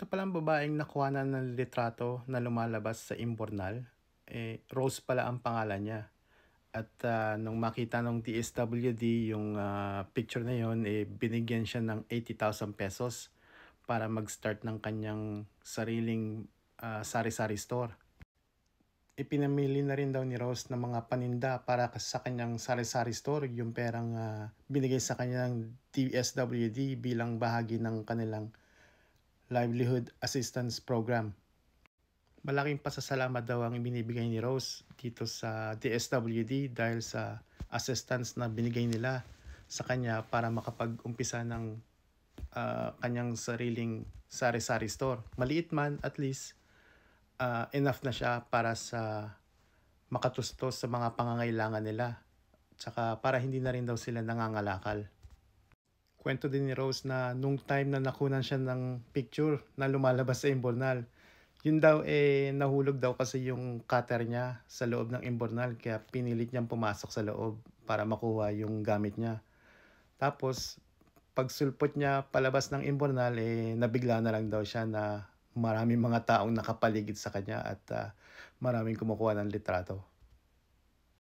Ito palang babaeng nakuhanan ng litrato na lumalabas sa imbornal, Rose pala ang pangalan niya. At nung makita ng DSWD yung picture na yon, binigyan siya ng 80,000 pesos para mag-start ng kanyang sariling sari-sari store. Ipinamili na rin daw ni Rose ng mga paninda para sa kanyang sari-sari store yung perang binigay sa kanya ng DSWD bilang bahagi ng kanilang Livelihood Assistance Program. Malaking pasasalamat daw ang ibinibigay ni Rose dito sa DSWD dahil sa assistance na binigay nila sa kanya para makapag-umpisa ng kanyang sariling sari-sari store. Maliit man, at least enough na siya para sa makatustos sa mga pangangailangan nila. Tsaka para hindi na rin daw sila nangangalakal. Kwento din ni Rose na nung time na nakunan siya ng picture na lumalabas sa imbornal, yun daw nahulog daw kasi yung cutter niya sa loob ng imbornal kaya pinilit niyang pumasok sa loob para makuha yung gamit niya. Tapos pagsulpot niya palabas ng imbornal, nabigla na lang daw siya na maraming mga taong nakapaligid sa kanya at maraming kumukuha ng litrato.